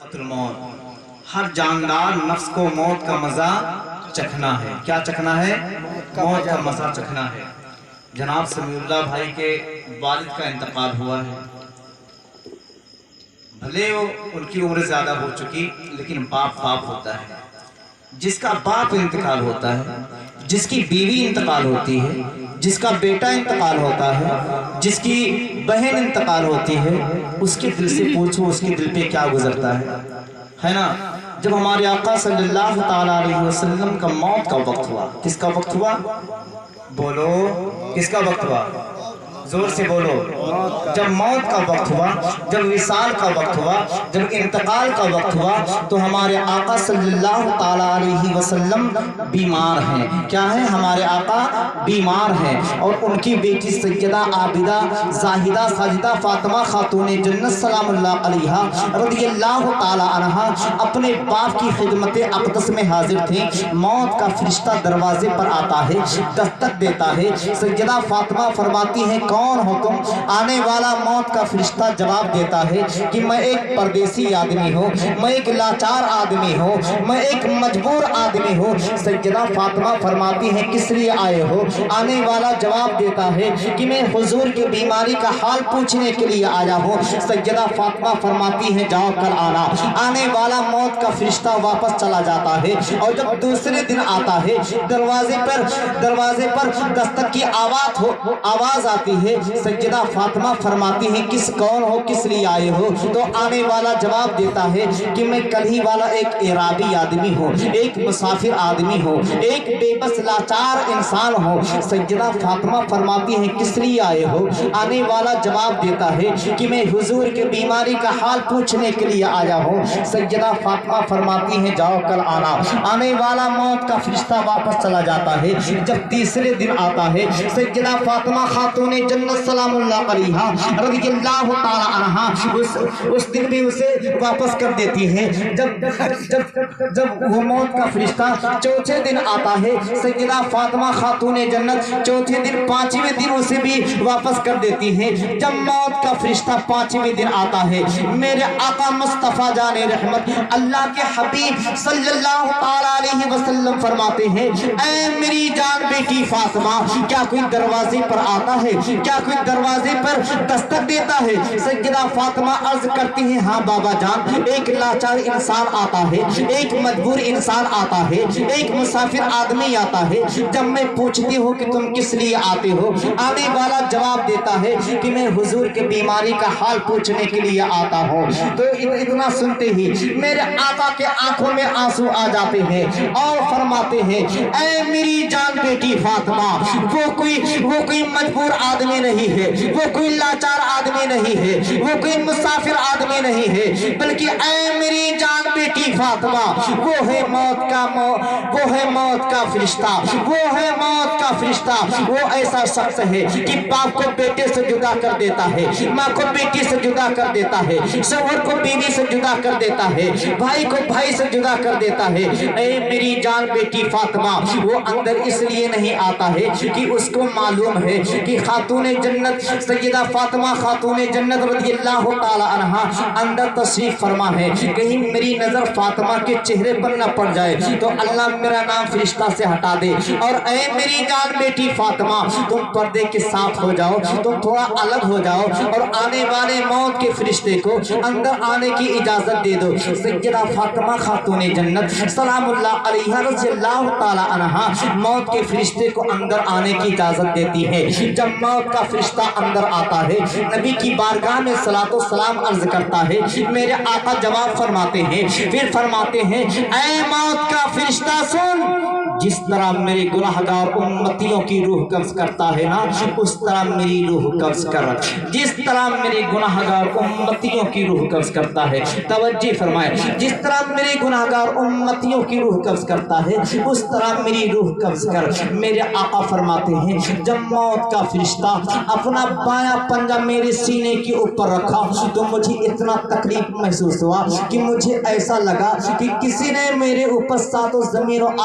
الموت، ہر جاندار نفس کو موت کا مزہ چکھنا ہے۔ کیا چکھنا ہے؟ موت کا مزہ چکھنا ہے۔ جناب سمیع اللہ بھائی کے والد کا انتقال ہوا ہے، بھلے ان کی عمر زیادہ ہو چکی لیکن باپ ہوتا ہے۔ جس کا باپ انتقال ہوتا ہے، جس کی بیوی انتقال ہوتی ہے، جس کا بیٹا انتقال ہوتا ہے، جس کی بہن انتقال ہوتی ہے، اس کے دل سے پوچھو اس کے دل پہ کیا گزرتا ہے نا؟ جب ہمارے آقا صلی اللہ تعالیٰ علیہ وسلم کا موت کا وقت ہوا، کس کا وقت ہوا؟ بولو، کس کا وقت ہوا؟ زور سے بولو۔ جب موت کا وقت ہوا، جب وصال کا وقت ہوا، جب انتقال کا وقت ہوا، تو ہمارے آقا صلی اللہ تعالیٰ علیہ وسلم بیمار ہیں۔ کیا ہیں؟ ہمارے آقا بیمار ہیں، اور ان کی بیٹی سیدہ عابدہ زاہدہ ساجدہ فاطمہ خاتون جنت سلام اللہ علیہا رضی اللہ تعالیٰ عنہا اپنے باپ کی خدمت اقدس میں حاضر تھے۔ موت کا فرشتہ دروازے پر آتا ہے، دستک دیتا ہے۔ سیدہ فاطمہ فرماتی ہیں کون ہو تم؟ آنے والا موت کا فرشتہ جواب دیتا ہے کہ میں ایک پردیسی آدمی ہوں، میں ایک لاچار آدمی ہوں، میں ایک مجبور آدمی ہوں۔ سیدہ فاطمہ فرماتی ہیں کس لیے آئے ہو؟ آنے والا جواب دیتا ہے کہ میں حضور کی بیماری کا حال پوچھنے کے لیے آیا ہوں۔ سیدہ فاطمہ فرماتی ہیں جاؤ کل آنا۔ آنے والا موت کا فرشتہ واپس چلا جاتا ہے، اور جب دوسرے دن آتا ہے دروازے پر دستک کی آواز آتی ہے۔ سیدہ فاطمہ فرماتی ہیں کون ہو، کس لیے آئے ہو؟ تو آنے والا جواب دیتا ہے کہ میں کل ہی والا ایک اعرابی آدمی ہوں، ایک مسافر آدمی ہوں، ایک بے بس لاچار انسان ہوں۔ سیدہ فاطمہ فرماتی ہیں کس لیے آئے ہو؟ آنے والا جواب دیتا ہے کہ میں حضور کی بیماری کا حال پوچھنے کے لیے آیا ہوں۔ سیدہ فاطمہ فرماتی ہیں جاؤ کل آنا۔ آنے والا موت کا فرشتہ واپس چلا جاتا ہے۔ جب تیسرے دن آتا ہے، سیدہ فاطمہ خاتون جنت سلام اللہ علیہا رضی اللہ تعالی عنہا اس دن بھی اسے واپس کر دیتی ہے۔ جب وہ موت کا فرشتہ چوتھے دن آتا ہے، سیدہ فاطمہ خاتون جنت چوتھے دن پانچویں دن اسے بھی واپس کر دیتی ہے۔ جب موت کا فرشتہ پانچویں دن آتا ہے، میرے آقا مصطفیٰ جان رحمت اللہ کے حبیب صلی اللہ تعالی علیہ وسلم فرماتے ہیں اے میری جان بیٹی فاطمہ، کیا کوئی دروازے پر آتا ہے؟ کیا کوئی دروازے پر دستک دیتا ہے؟ سیدہ فاطمہ عرض کرتی ہیں ہاں بابا جان، ایک لاچار انسان آتا ہے، ایک مجبور انسان آتا ہے، ایک مسافر آدمی آتا ہے۔ جب میں پوچھتی ہوں کہ تم کس لیے آتے ہو، آنے والا جواب دیتا ہے کہ میں حضور کے بیماری کا حال پوچھنے کے لیے آتا ہوں۔ تو اتنا سنتے ہی میرے آقا کے آنکھوں میں آنسو آ جاتے ہیں، اور فرماتے ہیں اے میری جان بیٹی فاطمہ، وہ کوئی مجبور آدمی نہیں ہے، وہ کوئی لاچار آدمی نہیں ہے، وہ کوئی مسافر آدمی نہیں ہے، بلکہ اے میری جان بیٹی فاطمہ، وہ ہے موت کا فرشتہ، وہ ہے موت کا فرشتہ۔ وہ ایسا شخص ہے کہ باپ کو بیٹے سے جدا کر دیتا ہے، ماں کو بیٹی سے جدا کر دیتا ہے، شوہر کو بیوی سے جدا کر دیتا ہے، بھائی کو بھائی سے جدا کر دیتا ہے۔ اے میری جان بیٹی فاطمہ، وہ اندر اس لیے نہیں آتا ہے کہ اس کو معلوم ہے کہ خاتون جنت سیدہ فاطمہ خاتون جنت رضی اللہ تعالی عنہا اندر تشریف فرما ہے، کہیں میری نظر فاطمہ کے چہرے پر نہ پڑ جائے تو اللہ میرا نام فرشتہ سے ہٹا دے، اور اے میری جان بیٹی فاطمہ، تم پردے کے ساتھ ہو جاؤ، تم تھوڑا الگ ہو جاؤ، اور آنے والے موت کے فرشتے کو اندر آنے کی اجازت دے دو۔ سیدہ فاطمہ خاتون جنت سلام اللہ علیہا رضی اللہ تعالی عنہا موت کے فرشتے کو اندر آنے کی اجازت دیتی ہے۔ جب موت کا فرشتہ اندر آتا ہے، نبی کی بارگاہ میں صلاۃ و سلام عرض کرتا ہے، میرے آقا جواب فرماتے ہیں، پھر فرماتے ہیں اے موت کا فرشتہ سن، جس طرح میرے گناہگار امتیوں کی روح قبض کرتا ہے نا، اس طرح میری روح قبض کر، جس طرح میرے گناہگار امتیوں کی روح قبض کرتا ہے، توجہ فرمائے، جس طرح میرے گناہگار امتیوں کی روح قبض کرتا ہے اس طرح میری روح قبض کر۔ میرے آقا فرماتے ہیں جب موت کا فرشتہ اپنا بایاں پنجہ میرے سینے کے اوپر رکھا تو مجھے اتنا تکلیف محسوس ہوا کہ مجھے ایسا لگا کہ کسی نے میرے اوپر ساتوں زمین و